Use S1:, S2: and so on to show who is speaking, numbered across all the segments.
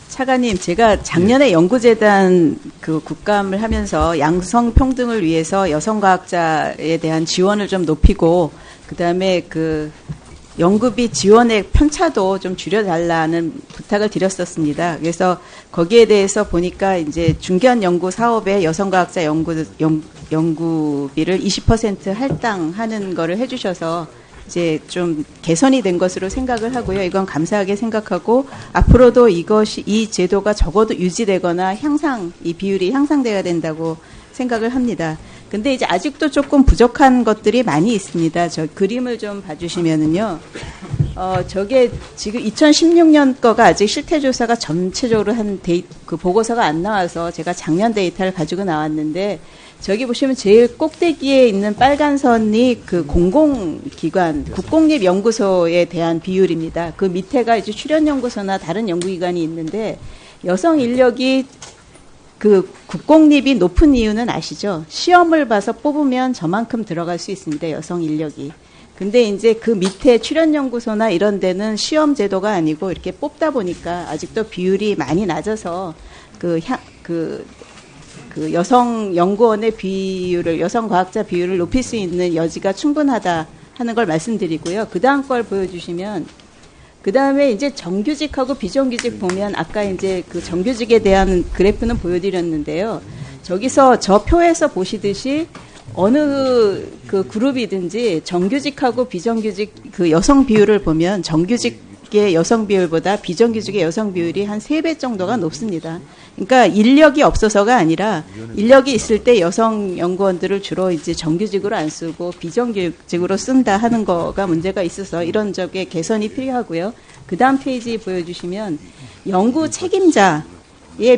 S1: 차관님, 제가 작년에 연구재단 그 국감을 하면서 양성 평등을 위해서 여성과학자에 대한 지원을 좀 높이고, 그 다음에 그 연구비 지원액 편차도 좀 줄여달라는 부탁을 드렸었습니다. 그래서 거기에 대해서 보니까 이제 중견 연구 사업에 여성과학자 연구비를 20% 할당하는 거를 해주셔서 이제 좀 개선이 된 것으로 생각을 하고요. 이건 감사하게 생각하고 앞으로도 이 제도가 적어도 유지되거나 이 비율이 향상돼야 된다고 생각을 합니다. 근데 이제 아직도 조금 부족한 것들이 많이 있습니다. 저 그림을 좀 봐주시면은요. 저게 지금 2016년 거가 아직 실태조사가 전체적으로 그 보고서가 안 나와서 제가 작년 데이터를 가지고 나왔는데, 저기 보시면 제일 꼭대기에 있는 빨간 선이 그 공공기관, 국공립연구소에 대한 비율입니다. 그 밑에가 이제 출연연구소나 다른 연구기관이 있는데, 여성 인력이 그 국공립이 높은 이유는 아시죠? 시험을 봐서 뽑으면 저만큼 들어갈 수 있습니다. 여성 인력이. 근데 이제 그 밑에 출연연구소나 이런 데는 시험 제도가 아니고 이렇게 뽑다 보니까 아직도 비율이 많이 낮아서 그 여성 연구원의 비율을, 여성 과학자 비율을 높일 수 있는 여지가 충분하다 하는 걸 말씀드리고요. 그 다음 걸 보여주시면, 그 다음에 이제 정규직하고 비정규직 보면 아까 이제 그 정규직에 대한 그래프는 보여드렸는데요. 저기서 저 표에서 보시듯이 어느 그 그룹이든지 정규직하고 비정규직 그 여성 비율을 보면 정규직의 여성 비율보다 비정규직의 여성 비율이 한 3배 정도가 높습니다. 그러니까 인력이 없어서가 아니라 인력이 있을 때 여성 연구원들을 주로 이제 정규직으로 안 쓰고 비정규직으로 쓴다 하는 거가 문제가 있어서 이런 적에 개선이 필요하고요. 그 다음 페이지 보여주시면 연구 책임자의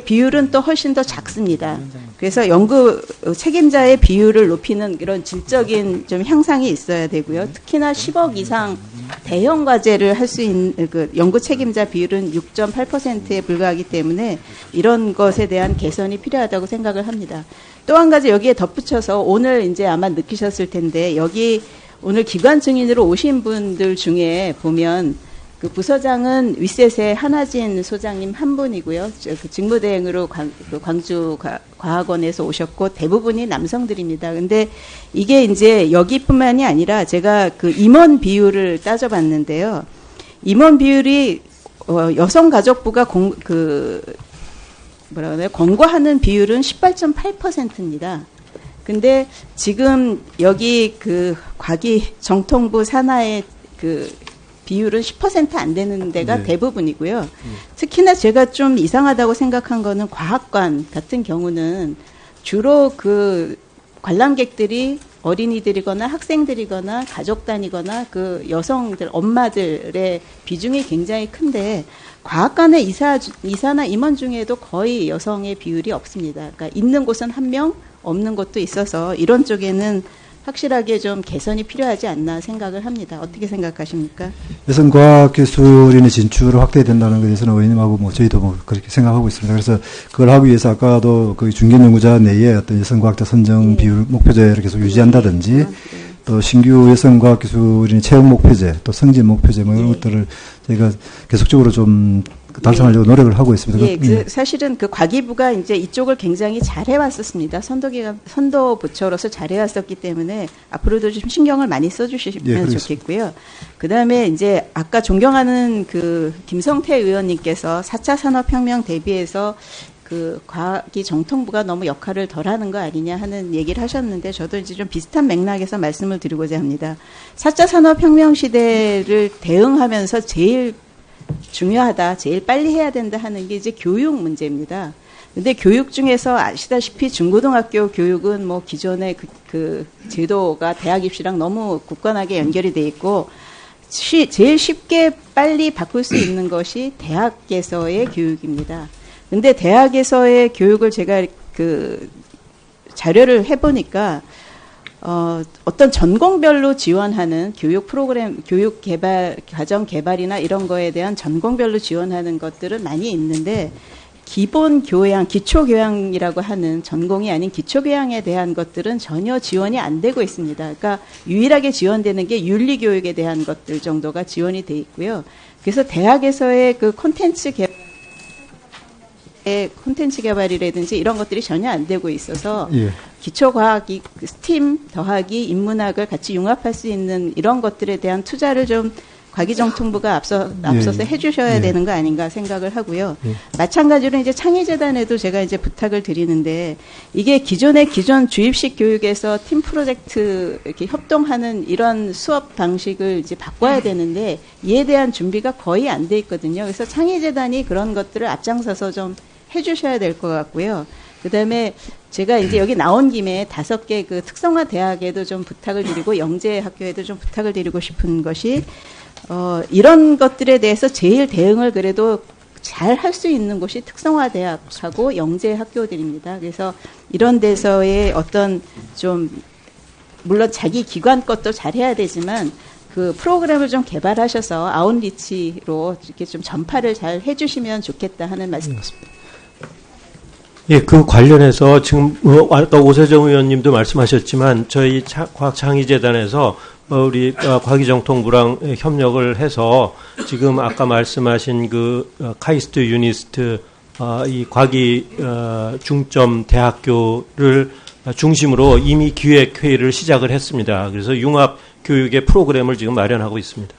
S1: 비율은 또 훨씬 더 작습니다. 그래서 연구 책임자의 비율을 높이는 이런 질적인 좀 향상이 있어야 되고요. 특히나 10억 이상 대형 과제를 할 수 있는 그 연구 책임자 비율은 6.8%에 불과하기 때문에 이런 것에 대한 개선이 필요하다고 생각을 합니다. 또 한 가지 여기에 덧붙여서 오늘 이제 아마 느끼셨을 텐데, 여기 오늘 기관 증인으로 오신 분들 중에 보면 그 부서장은 윗셋의 한하진 소장님 한 분이고요. 그 직무대행으로 광주 과학원에서 오셨고 대부분이 남성들입니다. 근데 이게 이제 여기뿐만이 아니라 제가 그 임원 비율을 따져봤는데요. 임원 비율이 여성가족부가 권고하는 비율은 18.8%입니다. 근데 지금 여기 그 과기 정통부 산하의 그 비율은 10% 안 되는 데가 대부분이고요. 특히나 제가 좀 이상하다고 생각한 거는 과학관 같은 경우는 주로 그 관람객들이 어린이들이거나 학생들이거나 가족 단위거나 그 여성들, 엄마들의 비중이 굉장히 큰데, 과학관의 이사나 임원 중에도 거의 여성의 비율이 없습니다. 그러니까 있는 곳은 1명, 없는 곳도 있어서 이런 쪽에는 확실하게 좀 개선이 필요하지 않나 생각을 합니다. 어떻게 생각하십니까?
S2: 여성과학기술인의 진출을 확대된다는 것에 대해서는 의원님하고 저희도 그렇게 생각하고 있습니다. 그래서 그걸 하기 위해서 아까도 그 중견연구자 내에 어떤 여성과학자 선정 비율 목표제를 계속 유지한다든지, 또 신규 여성과학기술인 채용 목표제, 또 승진 목표제 이런 것들을 저희가 계속적으로 좀 달성하려고 노력을 하고 있습니다.
S1: 사실은 그 과기부가 이제 이쪽을 굉장히 잘 해왔었습니다. 선도부처로서 잘 해왔었기 때문에 앞으로도 좀 신경을 많이 써주시면 좋겠고요. 그 다음에 이제 아까 존경하는 그 김성태 의원님께서 4차 산업혁명 대비해서 그 과기 정통부가 너무 역할을 덜 하는 거 아니냐 하는 얘기를 하셨는데, 저도 이제 좀 비슷한 맥락에서 말씀을 드리고자 합니다. 4차 산업혁명 시대를 대응하면서 제일 중요하다, 제일 빨리 해야 된다 하는 게 이제 교육 문제입니다. 근데 교육 중에서 아시다시피 중고등학교 교육은 뭐 기존의 그 제도가 대학 입시랑 너무 굳건하게 연결이 돼 있고, 제일 쉽게 빨리 바꿀 수 있는 것이 대학에서의 교육입니다. 근데 대학에서의 교육을 제가 그 자료를 해보니까 어떤 전공별로 지원하는 교육 프로그램, 교육 개발, 과정 개발이나 이런 거에 대한 전공별로 지원하는 것들은 많이 있는데, 기본 교양, 기초 교양이라고 하는 전공이 아닌 기초 교양에 대한 것들은 전혀 지원이 안 되고 있습니다. 그러니까 유일하게 지원되는 게 윤리 교육에 대한 것들 정도가 지원이 돼 있고요. 그래서 대학에서의 그 콘텐츠 개발 콘텐츠 개발이라든지 이런 것들이 전혀 안 되고 있어서
S2: 예.
S1: 기초과학이 스팀 더하기 인문학을 같이 융합할 수 있는 이런 것들에 대한 투자를 좀 과기정통부가 앞서서 해주셔야
S2: 예.
S1: 되는 거 아닌가 생각을 하고요.
S2: 예.
S1: 마찬가지로 이제 창의재단에도 제가 이제 부탁을 드리는데 이게 기존 주입식 교육에서 팀 프로젝트 이렇게 협동하는 이런 수업 방식을 이제 바꿔야 되는데 이에 대한 준비가 거의 안 돼 있거든요. 그래서 창의재단이 그런 것들을 앞장서서 좀 해주셔야 될 것 같고요. 그다음에 제가 이제 여기 나온 김에 5개 그 특성화 대학에도 좀 부탁을 드리고 영재 학교에도 좀 부탁을 드리고 싶은 것이 이런 것들에 대해서 제일 대응을 그래도 잘 할 수 있는 곳이 특성화 대학하고 영재 학교들입니다. 그래서 이런 데서의 어떤 좀 물론 자기 기관 것도 잘 해야 되지만 그 프로그램을 좀 개발하셔서 아웃리치로 이렇게 좀 전파를 잘 해주시면 좋겠다 하는 말씀입니다.
S3: 예, 그 관련해서 지금 아까 오세정 의원님도 말씀하셨지만 저희 과학창의재단에서 우리 과기정통부랑 협력을 해서 지금 아까 말씀하신 그 카이스트 유니스트 이 과기 중점 대학교를 중심으로 이미 기획 회의를 시작을 했습니다. 그래서 융합 교육의 프로그램을 지금 마련하고 있습니다.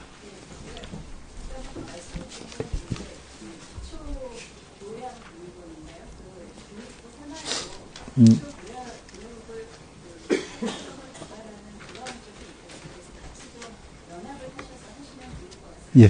S2: 예.